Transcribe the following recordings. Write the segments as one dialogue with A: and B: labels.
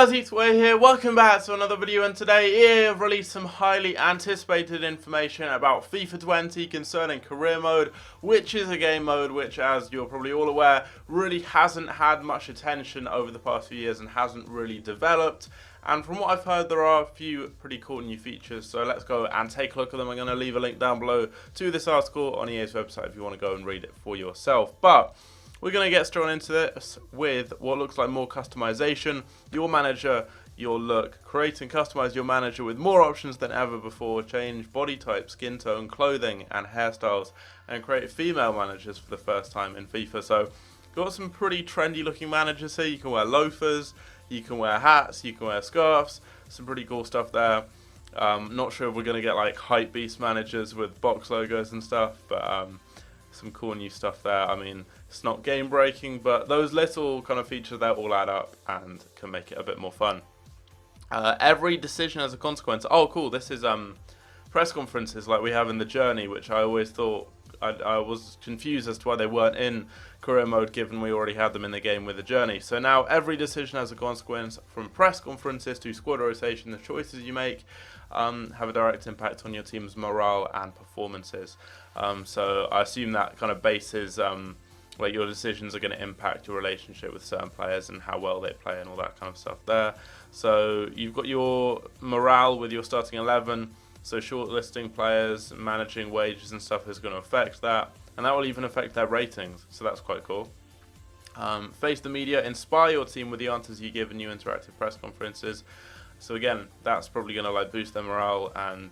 A: guys, it's Way here. Welcome back to another video, and today I've released some highly anticipated information about FIFA 20 concerning career mode, which is a game mode which, as you're probably all aware, really hasn't had much attention over the past few years and hasn't really developed. And from what I've heard, there are a few pretty cool new features, so let's go and take a look at them. I'm going to leave a link down below to this article on EA's website if you want to go and read it for yourself. But we're going to get straight into this with what looks like more customization, your manager, your look, create and customize your manager with more options than ever before, change body type, skin tone, clothing and hairstyles, and create female managers for the first time in FIFA. So got some pretty trendy looking managers here. You can wear loafers, you can wear hats, you can wear scarves, some pretty cool stuff there. Not sure if we're going to get like hype beast managers with box logos and stuff, but some cool new stuff there. I mean, it's not game breaking, but those little kind of features there all add up and can make it a bit more fun. Every decision has a consequence. Oh cool, this is press conferences like we have in the Journey, which I always thought, I was confused as to why they weren't in career mode given we already had them in the game with the Journey. So now every decision has a consequence, from press conferences to squad rotation. The choices you make have a direct impact on your team's morale and performances. So I assume that kind of bases like your decisions are going to impact your relationship with certain players and how well they play and all that kind of stuff there. So you've got your morale with your starting 11. So shortlisting players, managing wages and stuff is going to affect that, and that will even affect their ratings. So that's quite cool. Face the media, inspire your team with the answers you give in new interactive press conferences. So again, that's probably going to like boost their morale, and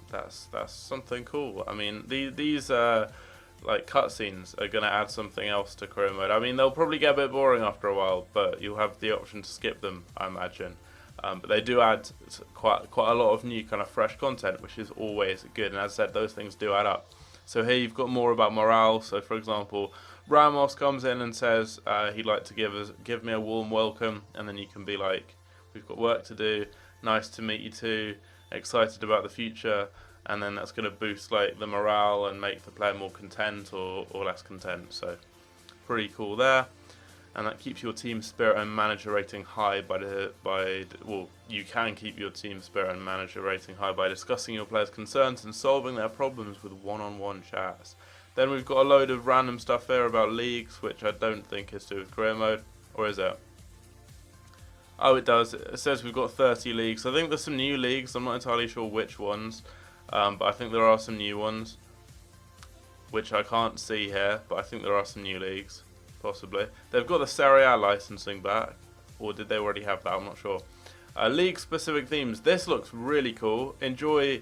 A: that's something cool. I mean, these like cutscenes are going to add something else to career mode. I mean, they'll probably get a bit boring after a while, but you'll have the option to skip them, I imagine. But they do add quite a lot of new kind of fresh content, which is always good. And as I said, those things do add up. So here you've got more about morale. So for example, Ramos comes in and says he'd like to give me a warm welcome, and then you can be like, we've got work to do, nice to meet you too, excited about the future, and then that's going to boost like the morale and make the player more content or less content. So pretty cool there. And that keeps your team spirit and manager rating high well, you can keep your team spirit and manager rating high by discussing your players' concerns and solving their problems with one-on-one chats. Then we've got a load of random stuff here about leagues, which I don't think is to do with career mode, or is it? Oh, it does. It says we've got 30 leagues. I think there's some new leagues. I'm not entirely sure which ones, but I think there are some new ones, which I can't see here, but I think there are some new leagues. Possibly. They've got the Serie A licensing back, or did they already have that? I'm not sure. League-specific themes. This looks really cool. Enjoy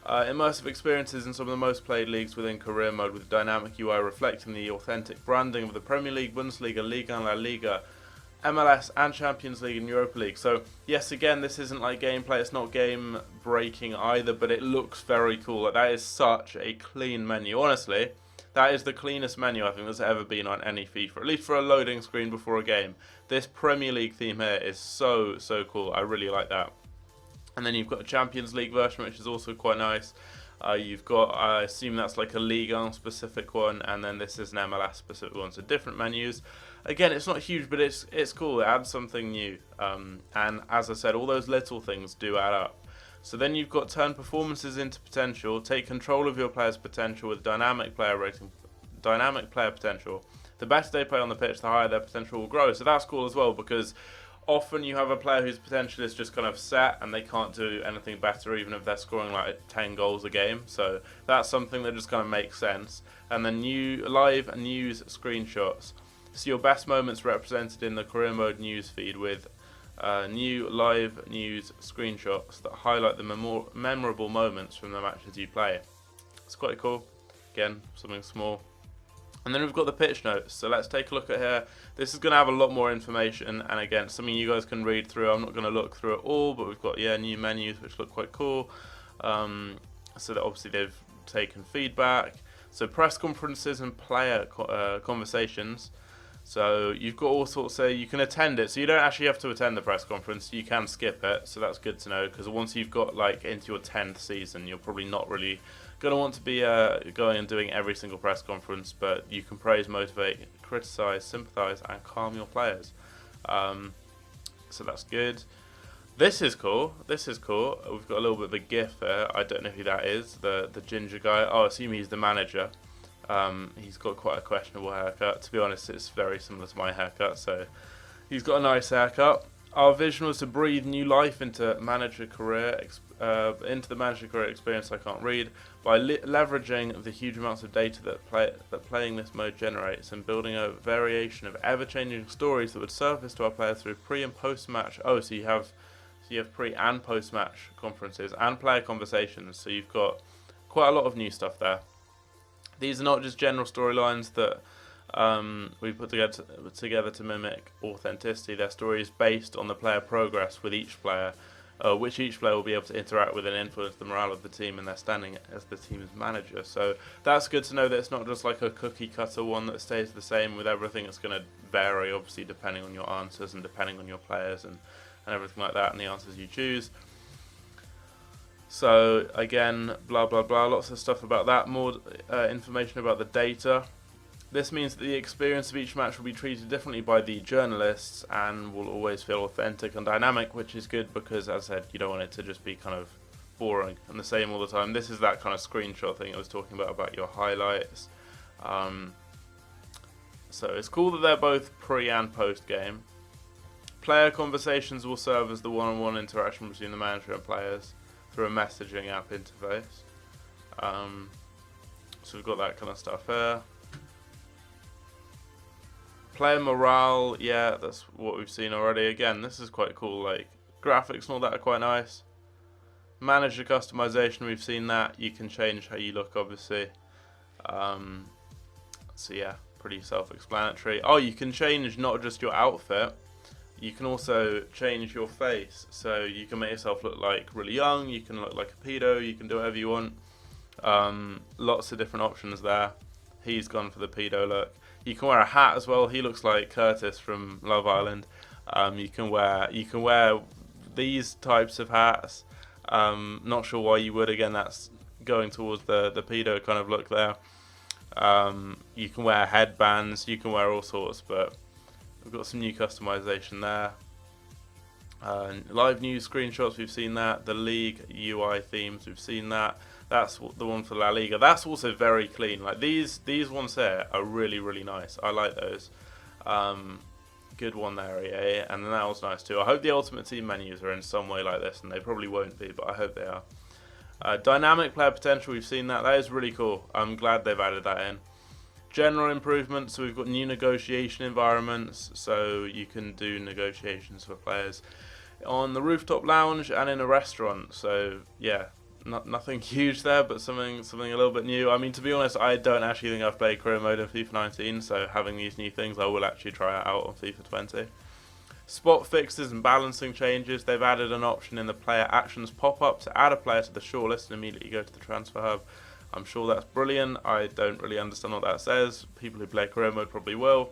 A: immersive experiences in some of the most played leagues within career mode with dynamic UI reflecting the authentic branding of the Premier League, Bundesliga, Liga and La Liga, MLS and Champions League and Europa League. So yes, again, this isn't like gameplay. It's not game-breaking either, but it looks very cool. Like, that is such a clean menu. Honestly, that is the cleanest menu I think there's ever been on any FIFA, at least for a loading screen before a game. This Premier League theme here is so cool. I really like that. And then you've got a Champions League version, which is also quite nice. You've got, I assume that's like a Ligue 1 specific one, and then this is an MLS specific one. So different menus. Again, it's not huge, but it's cool. It adds something new. And as I said, all those little things do add up. So then you've got turn performances into potential, take control of your player's potential with dynamic player potential. The better they play on the pitch, the higher their potential will grow. So that's cool as well, because often you have a player whose potential is just kind of set and they can't do anything better even if they're scoring like 10 goals a game. So that's something that just kind of makes sense. And then new live news screenshots. So your best moments represented in the career mode news feed with new live news screenshots that highlight the memorable moments from the matches you play. It's quite cool. Again, something small. And then we've got the pitch notes. So let's take a look at here. This is going to have a lot more information, and again, something you guys can read through. I'm not going to look through it all, but we've got new menus which look quite cool. So that obviously they've taken feedback. So press conferences and player conversations. So you've got all sorts, so you can attend it. So you don't actually have to attend the press conference. You can skip it. So that's good to know, because once you've got like into your 10th season, you're probably not really going to want to be going and doing every single press conference. But you can praise, motivate, criticize, sympathize, and calm your players. so that's good. This is cool. This is cool. We've got a little bit of a gif there. I don't know who that is. The ginger guy. Oh, I assume he's the manager. He's got quite a questionable haircut. To be honest, it's very similar to my haircut. So he's got a nice haircut. Our vision was to breathe new life into the manager career experience I can't read by leveraging the huge amounts of data that playing this mode generates and building a variation of ever-changing stories that would surface to our players through pre and post-match. Oh, so you have pre and post-match conferences and player conversations. So you've got quite a lot of new stuff there. These are not just general storylines that we put together to mimic authenticity. Their story is based on the player progress with each player, which each player will be able to interact with and influence the morale of the team and their standing as the team's manager. So that's good to know that it's not just like a cookie cutter one that stays the same with everything. It's going to vary, obviously, depending on your answers and depending on your players and everything like that and the answers you choose. So again, blah blah blah, lots of stuff about that, more information about the data. This means that the experience of each match will be treated differently by the journalists and will always feel authentic and dynamic, which is good because, as I said, you don't want it to just be kind of boring and the same all the time. This is that kind of screenshot thing I was talking about your highlights. So it's cool that they're both pre and post game. Player conversations will serve as the one-on-one interaction between the manager and players through a messaging app interface. So we've got that kind of stuff here. Player morale, yeah, that's what we've seen already. Again, this is quite cool. Like graphics and all that are quite nice. Manager customization, we've seen that. You can change how you look, obviously. So yeah, pretty self-explanatory. Oh, you can change not just your outfit. You can also change your face. So you can make yourself look like really young. You can look like a pedo. You can do whatever you want. Lots of different options there. He's gone for the pedo look. You can wear a hat as well. He looks like Curtis from Love Island. You can wear these types of hats. Not sure why you would. Again, that's going towards the pedo kind of look there. You can wear headbands. You can wear all sorts, but we've got some new customization there. Live news screenshots, we've seen that. The league UI themes, we've seen that. That's the one for La Liga. That's also very clean. Like these ones here are really, really nice. I like those. Good one there, EA. And then that was nice too. I hope the Ultimate Team menus are in some way like this, and they probably won't be, but I hope they are. Dynamic player potential, we've seen that. That is really cool. I'm glad they've added that in. General improvements, so we've got new negotiation environments, so you can do negotiations for players on the rooftop lounge and in a restaurant. So yeah, nothing huge there, but something a little bit new. I mean, to be honest, I don't actually think I've played career mode in FIFA 19, so having these new things, I will actually try it out on FIFA 20. Spot fixes and balancing changes. They've added an option in the player actions pop-up to add a player to the shortlist and immediately go to the transfer hub. I'm sure that's brilliant. I don't really understand what that says. People who play career mode probably will.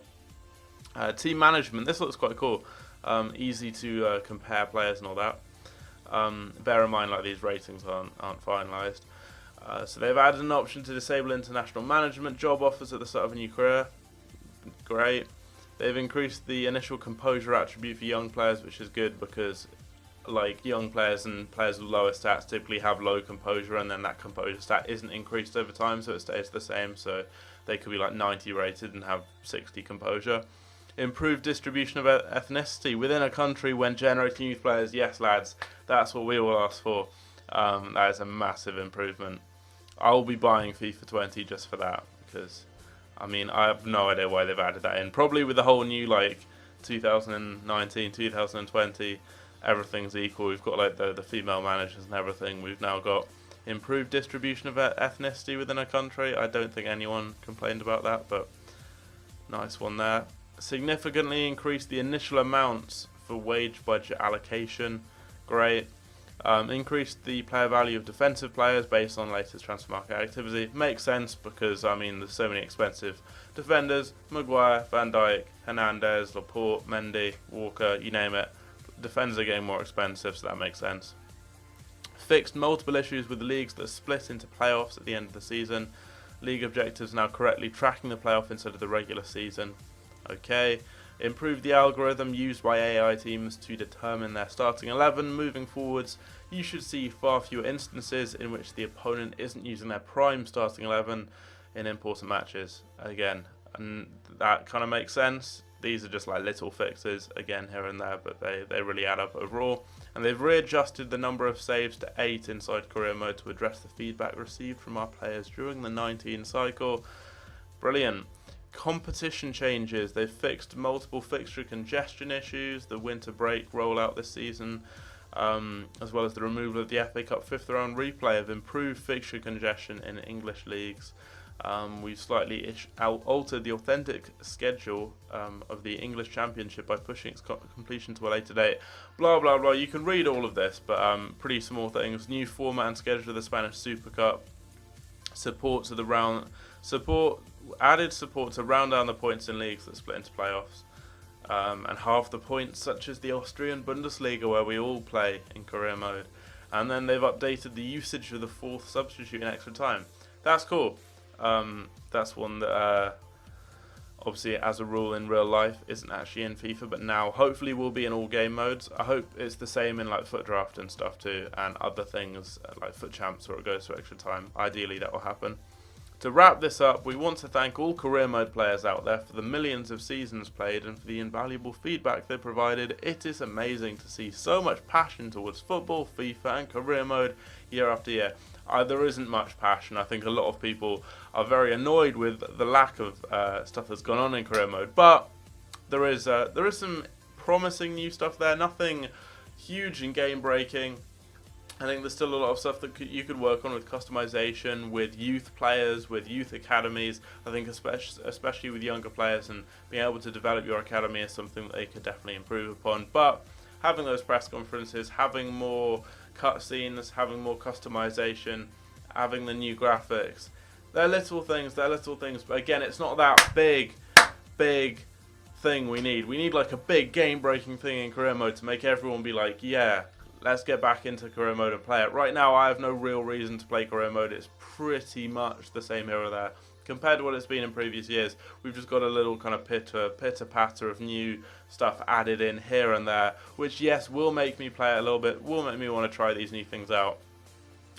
A: Team management. This looks quite cool. Easy to compare players and all that. Bear in mind, like these ratings aren't finalised. So they've added an option to disable international management job offers at the start of a new career. Great. They've increased the initial composure attribute for young players, which is good because like young players and players with lower stats typically have low composure, and then that composure stat isn't increased over time, so it stays the same. So they could be like 90 rated and have 60 composure. Improved distribution of ethnicity within a country when generating youth players. Yes, lads, that's what we all ask for. That is a massive improvement. I'll be buying FIFA 20 just for that, because I mean, I have no idea why they've added that in. Probably with the whole new like 2019, 2020, everything's equal. We've got like the female managers and everything. We've now got improved distribution of ethnicity within a country. I don't think anyone complained about that, but nice one there. Significantly increased the initial amounts for wage budget allocation. Great. Increased the player value of defensive players based on latest transfer market activity. Makes sense because, I mean, there's so many expensive defenders. Maguire, Van Dijk, Hernandez, Laporte, Mendy, Walker, you name it. Defenders are getting more expensive, so that makes sense. Fixed multiple issues with the leagues that split into playoffs at the end of the season. League objectives now correctly tracking the playoff instead of the regular season. Okay. Improve the algorithm used by AI teams to determine their starting 11. Moving forwards, you should see far fewer instances in which the opponent isn't using their prime starting 11 in important matches. Again, and that kind of makes sense. These are just like little fixes, again, here and there, but they really add up overall. And they've readjusted the number of saves to 8 inside career mode to address the feedback received from our players during the 19 cycle. Brilliant. Competition changes. They've fixed multiple fixture congestion issues, the winter break rollout this season, as well as the removal of the FA Cup 5th round replay have improved fixture congestion in English leagues. We've slightly altered the authentic schedule of the English Championship by pushing its completion to a later date. Blah blah blah. You can read all of this, but pretty small things. New format and schedule of the Spanish Super Cup. Added support to round down the points in leagues that split into playoffs, and half the points, such as the Austrian Bundesliga, where we all play in career mode. And then they've updated the usage of the 4th substitute in extra time. That's cool. That's one that obviously, as a rule in real life, isn't actually in FIFA, but now hopefully will be in all game modes. I hope it's the same in like FUT Draft and stuff too, and other things like FUT Champs, where it goes to extra time. Ideally, that will happen. To wrap this up, we want to thank all career mode players out there for the millions of seasons played and for the invaluable feedback they provided. It is amazing to see so much passion towards football, FIFA and career mode year after year. There isn't much passion. I think a lot of people are very annoyed with the lack of stuff that's gone on in career mode, but there is some promising new stuff there. Nothing huge and game breaking. I think there's still a lot of stuff that you could work on with customization, with youth players, with youth academies. I think especially with younger players, and being able to develop your academy is something that they could definitely improve upon. But having those press conferences, having more cutscenes, having more customization, having the new graphics, they're little things, but again, it's not that big thing we need. We need like a big game-breaking thing in career mode to make everyone be like, yeah, let's get back into career mode and play it. Right now, I have no real reason to play career mode. It's pretty much the same here or there. Compared to what it's been in previous years, we've just got a little kind of pitter-patter of new stuff added in here and there, which, yes, will make me play it a little bit, will make me want to try these new things out.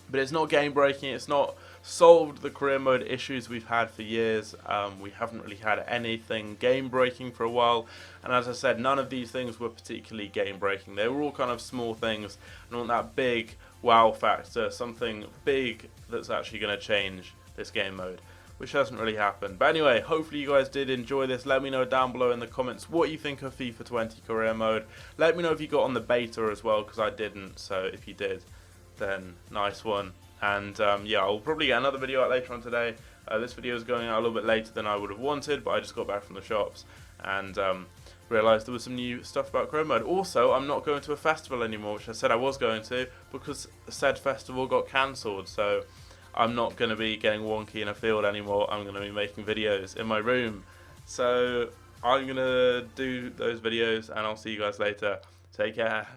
A: But it's not game-breaking, it's not solved the career mode issues we've had for years. We haven't really had anything game-breaking for a while, and as I said, none of these things were particularly game-breaking. They were all kind of small things, and on that big wow factor, something big that's actually going to change this game mode, which hasn't really happened. But anyway, hopefully you guys did enjoy this. Let me know down below in the comments what you think of FIFA 20 career mode. Let me know if you got on the beta as well, because I didn't, so if you did, then nice one. And yeah, I'll probably get another video out later on today. This video is going out a little bit later than I would have wanted, but I just got back from the shops and realised there was some new stuff about career mode. Also, I'm not going to a festival anymore, which I said I was going to, because said festival got cancelled. So I'm not going to be getting wonky in a field anymore. I'm going to be making videos in my room. So I'm going to do those videos, and I'll see you guys later. Take care.